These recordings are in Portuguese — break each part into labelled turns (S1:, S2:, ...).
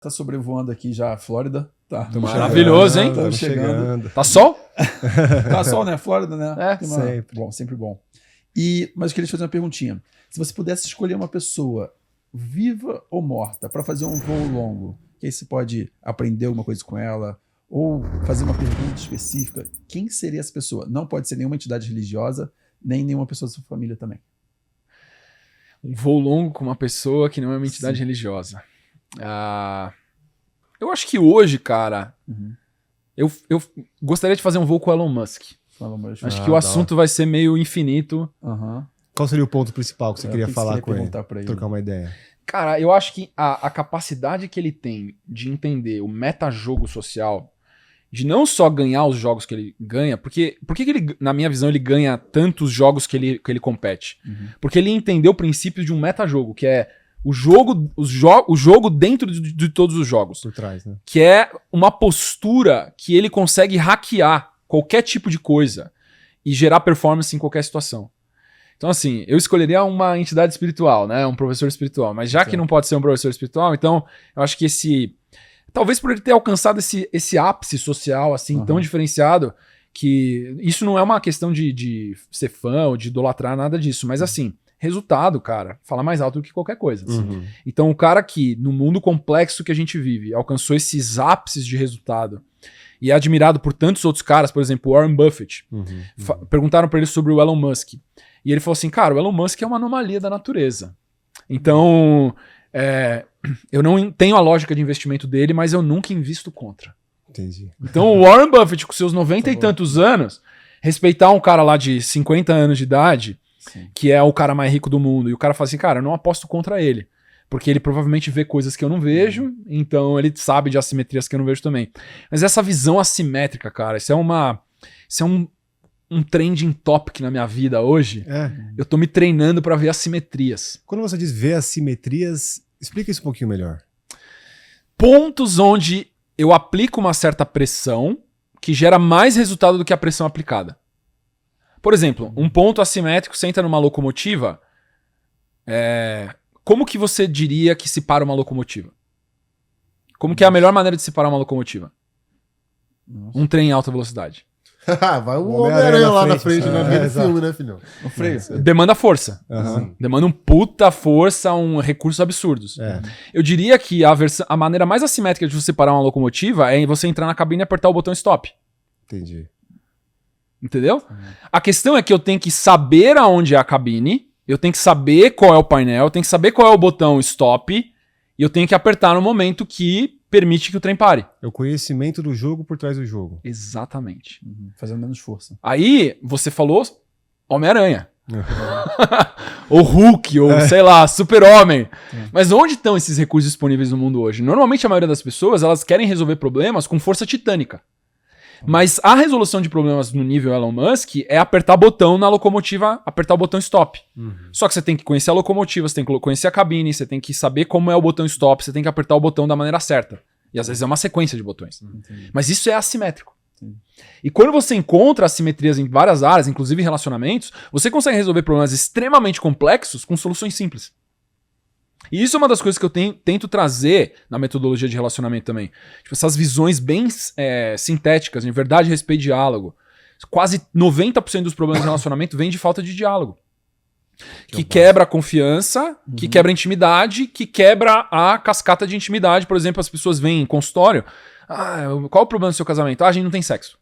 S1: Tá sobrevoando aqui já a Flórida. Tá.
S2: Maravilhoso, hein?
S1: Estamos chegando.
S2: Tá sol?
S1: Tá sol, né? Flórida, né?
S2: É,
S1: sempre. Bom, sempre bom. Mas eu queria te fazer uma perguntinha. Se você pudesse escolher uma pessoa viva ou morta para fazer um voo longo, que aí você pode aprender alguma coisa com ela ou fazer uma pergunta específica, quem seria essa pessoa? Não pode ser nenhuma entidade religiosa, nem nenhuma pessoa da sua família também.
S2: Um voo longo com uma pessoa que não é uma entidade religiosa. Eu acho que hoje, cara, eu gostaria de fazer um voo com o Elon Musk. Acho que o assunto vai ser meio infinito.
S3: Qual seria o ponto principal que você queria falar com ele? Trocar uma ideia.
S2: Cara, eu acho que a capacidade que ele tem de entender o metajogo social, de não só ganhar os jogos que ele ganha, porque ele, na minha visão, ele ganha tantos jogos que ele compete? Porque ele entendeu o princípio de um metajogo, que é o jogo dentro de todos os jogos.
S3: Por trás, né?
S2: Que é uma postura que ele consegue hackear qualquer tipo de coisa e gerar performance em qualquer situação. Então, assim, eu escolheria uma entidade espiritual, né? Um professor espiritual. Mas já que não pode ser um professor espiritual, então eu acho que talvez por ele ter alcançado esse ápice social, assim, tão diferenciado, que isso não é uma questão de ser fã ou de idolatrar, nada disso. Mas, assim, resultado, cara, fala mais alto do que qualquer coisa. Assim. Então, o cara que, no mundo complexo que a gente vive, alcançou esses ápices de resultado e é admirado por tantos outros caras, por exemplo, Warren Buffett. Perguntaram pra ele sobre o Elon Musk. E ele falou assim, cara, o Elon Musk é uma anomalia da natureza. Então, eu não tenho a lógica de investimento dele, mas eu nunca invisto contra.
S3: Entendi.
S2: Então, o Warren Buffett, com seus 90 e tantos anos, respeitar um cara lá de 50 anos de idade, que é o cara mais rico do mundo, e o cara fala assim, cara, eu não aposto contra ele. Porque ele provavelmente vê coisas que eu não vejo, então ele sabe de assimetrias que eu não vejo também. Mas essa visão assimétrica, cara, isso é um trending topic na minha vida hoje. Eu tô me treinando pra ver assimetrias.
S3: Quando você diz ver assimetrias, explica isso um pouquinho melhor.
S2: Pontos onde eu aplico uma certa pressão que gera mais resultado do que a pressão aplicada. Por exemplo, um ponto assimétrico, você entra numa locomotiva, como que você diria que se para uma locomotiva? Como que é a melhor maneira de se parar uma locomotiva? Um trem em alta velocidade.
S4: Vai o Homem-Aranha lá na frente, no filme, né, filhão?
S1: O freio.
S2: Demanda força. Demanda um puta força, recursos absurdos. Eu diria que a maneira mais assimétrica de você parar uma locomotiva é você entrar na cabine e apertar o botão stop.
S3: Entendi.
S2: Entendeu? A questão é que eu tenho que saber aonde é a cabine, eu tenho que saber qual é o painel, eu tenho que saber qual é o botão stop, e eu tenho que apertar no momento que permite que o trem pare.
S3: É o conhecimento do jogo por trás do jogo.
S2: Exatamente.
S1: Fazendo menos força.
S2: Aí, você falou Homem-Aranha. Ou Hulk, ou sei lá, Super-Homem. Mas onde estão esses recursos disponíveis no mundo hoje? Normalmente a maioria das pessoas, elas querem resolver problemas com força titânica. Mas a resolução de problemas no nível Elon Musk é apertar botão na locomotiva, apertar o botão stop. Só que você tem que conhecer a locomotiva, você tem que conhecer a cabine, você tem que saber como é o botão stop, você tem que apertar o botão da maneira certa. E às vezes é uma sequência de botões. Mas isso é assimétrico. E quando você encontra assimetrias em várias áreas, inclusive relacionamentos, você consegue resolver problemas extremamente complexos com soluções simples. E isso é uma das coisas que eu tento trazer na metodologia de relacionamento também. Tipo, essas visões bem sintéticas, em verdade, respeito e diálogo. Quase 90% dos problemas de relacionamento vem de falta de diálogo. Que quebra a confiança, que quebra a intimidade, que quebra a cascata de intimidade. Por exemplo, as pessoas vêm em consultório. Qual é o problema do seu casamento? A gente não tem sexo.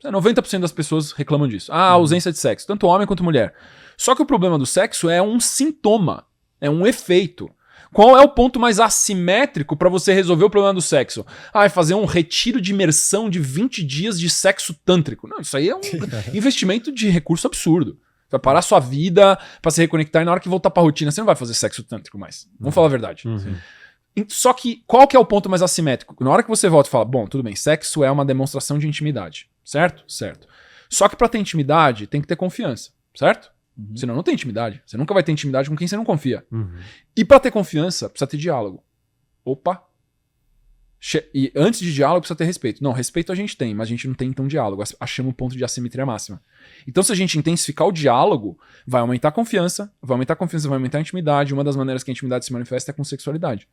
S2: 90% das pessoas reclamam disso. A ausência de sexo, tanto homem quanto mulher. Só que o problema do sexo é um sintoma. É um efeito. Qual é o ponto mais assimétrico para você resolver o problema do sexo? É fazer um retiro de imersão de 20 dias de sexo tântrico. Não, isso aí é um investimento de recurso absurdo. Vai parar sua vida para se reconectar e na hora que voltar pra rotina, você não vai fazer sexo tântrico mais. Vamos falar a verdade. Só que, qual que é o ponto mais assimétrico? Na hora que você volta e fala, bom, tudo bem, sexo é uma demonstração de intimidade. Certo? Certo. Só que pra ter intimidade, tem que ter confiança. Certo? Senão não tem intimidade. Você nunca vai ter intimidade com quem você não confia. E pra ter confiança, precisa ter diálogo. Opa! E antes de diálogo, precisa ter respeito. Não, respeito a gente tem, mas a gente não tem então diálogo. Achamos um ponto de assimetria máxima. Então, se a gente intensificar o diálogo, vai aumentar a confiança, vai aumentar a intimidade. Uma das maneiras que a intimidade se manifesta é com sexualidade.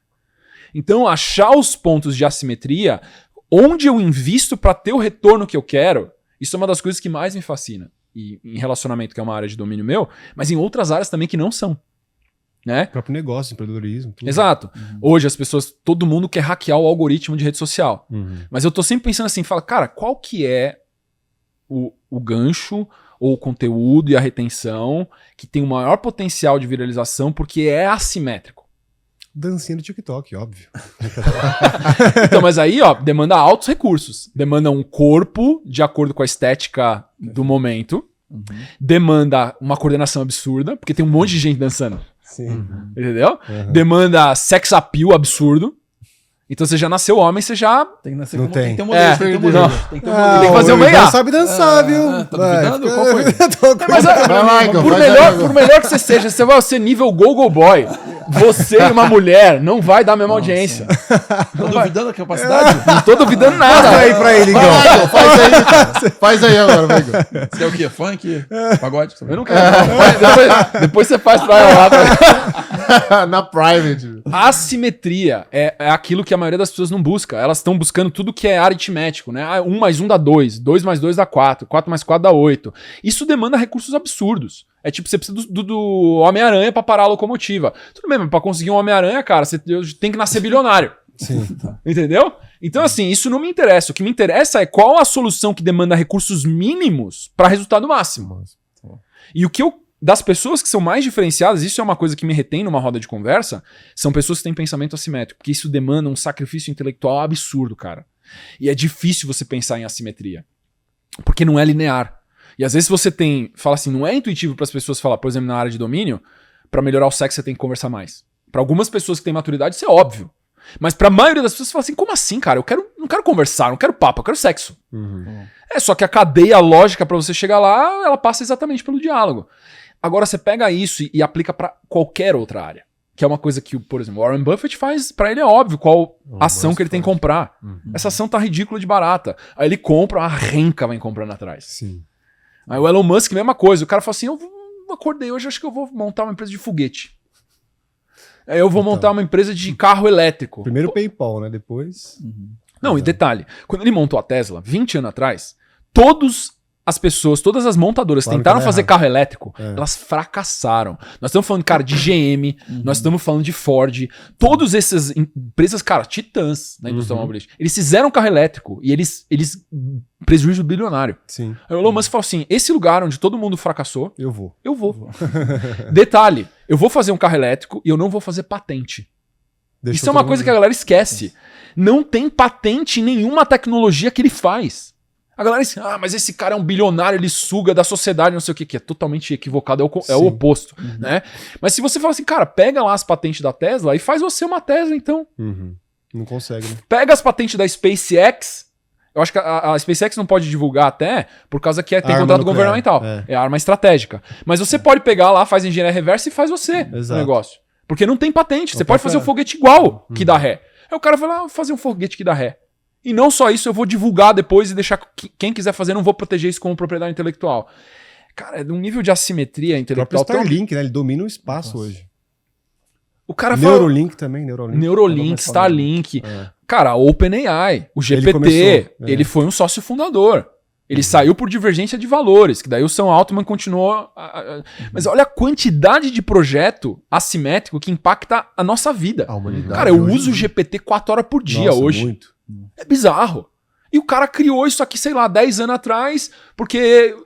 S2: Então, achar os pontos de assimetria, onde eu invisto para ter o retorno que eu quero, isso é uma das coisas que mais me fascina. E em relacionamento, que é uma área de domínio meu, mas em outras áreas também que não são. Né?
S3: O próprio negócio, empreendedorismo. Tudo.
S2: Exato. Hoje as pessoas, todo mundo quer hackear o algoritmo de rede social. Mas eu tô sempre pensando assim, fala, cara, qual que é o gancho ou o conteúdo e a retenção que tem o maior potencial de viralização porque é assimétrico?
S3: Dancinha do TikTok, óbvio.
S2: Então, mas aí, ó, demanda altos recursos. Demanda um corpo de acordo com a estética do momento. Demanda uma coordenação absurda, porque tem um monte de gente dançando.
S3: Sim.
S2: Entendeu? Demanda sex appeal absurdo. Então você já nasceu homem, você já...
S1: Tem que nascer
S3: Não
S1: como
S3: tem.
S1: tem que ter um modelo. Tem que ter um modelo. Tem que ter um modelo.
S2: Tem que fazer uma IA.
S3: Não sabe dançar, viu?
S1: Tá duvidando? Qual foi?
S2: Mas,
S4: Vai lá, Igor,
S2: por melhor que você seja, você vai ser nível Go-Go Boy. Você e uma mulher não vai dar a mesma audiência.
S1: Tá duvidando da capacidade?
S2: Não tô duvidando
S3: Mostra
S2: nada.
S3: aí pra ele,
S4: Vai
S3: Igor.
S4: lá, Igor, faz aí, cara. Faz aí agora, vai, Igor.
S1: Você é o quê? Funk? Pagode?
S2: Eu não quero. Depois você faz pra ela lá.
S4: Na private.
S2: Assimetria é aquilo que a maioria das pessoas não busca. Elas estão buscando tudo que é aritmético, né? 1 mais 1 dá 2, 2 mais 2 dá 4, 4 mais 4 dá 8. Isso demanda recursos absurdos. É tipo, você precisa do Homem-Aranha pra parar a locomotiva. Tudo bem, mas pra conseguir um Homem-Aranha, cara, você tem que nascer bilionário.
S3: Sim.
S2: Entendeu? Então, assim, isso não me interessa. O que me interessa é qual a solução que demanda recursos mínimos pra resultado máximo. E o que eu... Das pessoas que são mais diferenciadas, isso é uma coisa que me retém numa roda de conversa, são pessoas que têm pensamento assimétrico, porque isso demanda um sacrifício intelectual absurdo, cara. E é difícil você pensar em assimetria, porque não é linear. E às vezes você fala assim, não é intuitivo para as pessoas falar, por exemplo, na área de domínio, para melhorar o sexo você tem que conversar mais. Para algumas pessoas que têm maturidade, isso é óbvio. Mas para a maioria das pessoas, você fala assim, como assim, cara? Não quero conversar, não quero papo, eu quero sexo. É só que a cadeia lógica para você chegar lá, ela passa exatamente pelo diálogo. Agora você pega isso e aplica para qualquer outra área. Que é uma coisa que, por exemplo, Warren Buffett faz, para ele é óbvio qual ação que ele tem que comprar. Essa ação tá ridícula de barata. Aí ele compra, a renca vem comprando atrás.
S3: Sim.
S2: Aí o Elon Musk, mesma coisa. O cara fala assim, eu acordei hoje, acho que eu vou montar uma empresa de foguete. Aí eu vou montar uma empresa de carro elétrico.
S3: Primeiro PayPal, né? Depois...
S2: Não, e detalhe, quando ele montou a Tesla, 20 anos atrás, todas as montadoras
S3: Claro
S2: tentaram
S3: que
S2: fazer
S3: errado.
S2: carro elétrico, elas fracassaram. Nós estamos falando, cara, de GM, nós estamos falando de Ford, todas essas empresas, cara, titãs na indústria automobilística, eles fizeram carro elétrico e eles prejuízo bilionário.
S3: Sim.
S2: Aí o Elon Musk falou assim, esse lugar onde todo mundo fracassou,
S3: Eu vou.
S2: eu vou. Detalhe, eu vou fazer um carro elétrico e eu não vou fazer patente.
S3: Deixou
S2: Isso é uma
S3: todo
S2: coisa
S3: mundo-
S2: que a galera esquece. Não tem patente em nenhuma tecnologia que ele faz. A galera diz, mas esse cara é um bilionário, ele suga da sociedade, não sei o que é totalmente equivocado, é o oposto, né? Mas se você fala assim, cara, pega lá as patentes da Tesla e faz você uma Tesla, então.
S3: Não consegue, né?
S2: Pega as patentes da SpaceX, eu acho que a SpaceX não pode divulgar até, por causa que tem
S3: Arma
S2: contrato
S3: nuclear,
S2: governamental, é arma estratégica. Mas você pode pegar lá, faz engenharia reversa e faz você o
S3: Exato.
S2: negócio. Porque não tem patente, você
S3: Não
S2: pode
S3: tem
S2: fazer um
S3: pra-
S2: foguete igual que dá ré. Aí o cara vai lá, vou fazer um foguete que dá ré. E não só isso, eu vou divulgar depois e deixar quem quiser fazer, não vou proteger isso como propriedade intelectual. Cara, é de um nível de assimetria
S3: O
S2: intelectual
S3: próprio
S2: tão...
S3: Starlink, né? Ele domina o espaço hoje.
S2: O cara fala...
S3: Neurolink também, Neurolink.
S2: Neurolink, Starlink. Cara, a OpenAI, o GPT,
S3: começou,
S2: ele foi um sócio fundador. Ele saiu por divergência de valores, que daí o Sam Altman continuou... Mas olha a quantidade de projeto assimétrico que impacta a nossa vida.
S4: A humanidade.
S2: Cara, eu
S4: hoje.
S2: uso o GPT 4 horas por dia
S3: Nossa,
S2: hoje.
S3: Muito.
S2: É bizarro. E o cara criou isso aqui, sei lá, 10 anos atrás, porque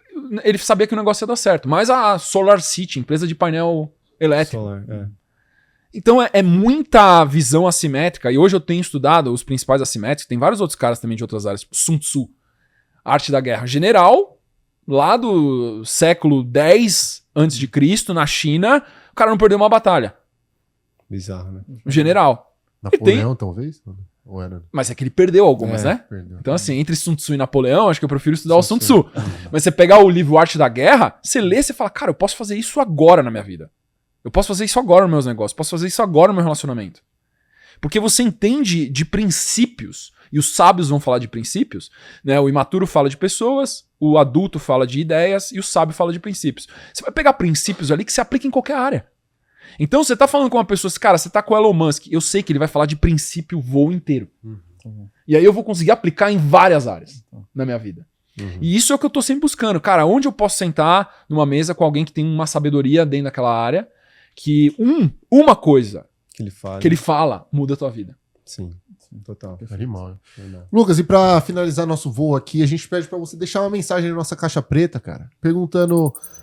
S2: ele sabia que o negócio ia dar certo. Mas a Solar City, empresa de painel elétrico.
S3: Solar,
S2: Então é muita visão assimétrica. E hoje eu tenho estudado os principais assimétricos. Tem vários outros caras também de outras áreas. Sun Tzu, Arte da Guerra. General, lá do século X a.C., na China, o cara não perdeu uma batalha.
S3: Bizarro, né?
S2: O general.
S4: Napoleão, talvez? Ou era?
S2: Mas é que ele perdeu algumas, né?
S4: Perdeu.
S2: Então, assim, entre Sun Tzu e Napoleão, acho que eu prefiro estudar o Sun Tzu. Mas você pegar o livro Arte da Guerra, você lê e você fala, cara, eu posso fazer isso agora na minha vida. Eu posso fazer isso agora nos meus negócios. Posso fazer isso agora no meu relacionamento. Porque você entende de princípios. E os sábios vão falar de princípios. Né? O imaturo fala de pessoas, o adulto fala de ideias e o sábio fala de princípios. Você vai pegar princípios ali que se aplicam em qualquer área. Então você tá falando com uma pessoa, cara, você tá com o Elon Musk, eu sei que ele vai falar de princípio o voo inteiro. E aí eu vou conseguir aplicar em várias áreas na minha vida. E isso é o que eu tô sempre buscando. Cara, onde eu posso sentar numa mesa com alguém que tem uma sabedoria dentro daquela área, que uma coisa que ele fala muda a tua vida.
S3: Sim, total.
S4: Animal. Lucas, e pra finalizar nosso voo aqui, a gente pede pra você deixar uma mensagem na nossa caixa preta, cara,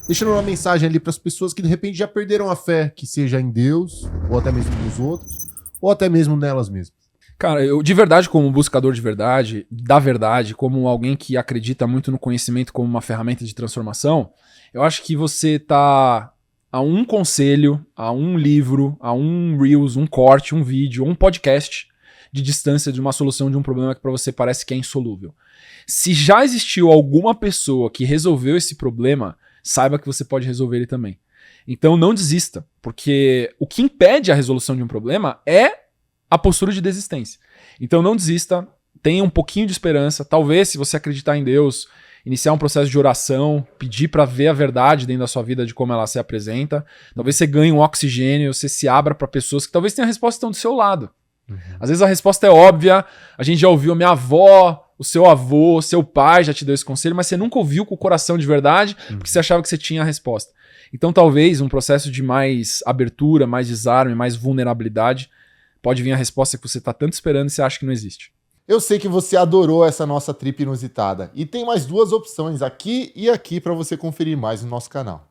S4: deixando uma mensagem ali pras pessoas que de repente já perderam a fé, que seja em Deus, ou até mesmo nos outros, ou até mesmo nelas mesmas.
S2: Cara, eu de verdade, como buscador de verdade, da verdade, como alguém que acredita muito no conhecimento como uma ferramenta de transformação, eu acho que você tá a um conselho, a um livro, a um Reels, um corte, um vídeo, um podcast de distância de uma solução de um problema que pra você parece que é insolúvel. Se já existiu alguma pessoa que resolveu esse problema, saiba que você pode resolver ele também. Então não desista, porque o que impede a resolução de um problema é a postura de desistência. Então não desista, tenha um pouquinho de esperança, talvez se você acreditar em Deus, iniciar um processo de oração, pedir pra ver a verdade dentro da sua vida de como ela se apresenta, talvez você ganhe um oxigênio, você se abra pra pessoas que talvez tenham a resposta estão do seu lado. Às vezes a resposta é óbvia, a gente já ouviu a minha avó, o seu avô, o seu pai já te deu esse conselho, mas você nunca ouviu com o coração de verdade, porque você achava que você tinha a resposta. Então talvez um processo de mais abertura, mais desarme, mais vulnerabilidade, pode vir a resposta que você está tanto esperando e você acha que não existe.
S4: Eu sei que você adorou essa nossa trip inusitada e tem mais 2 opções aqui e aqui para você conferir mais no nosso canal.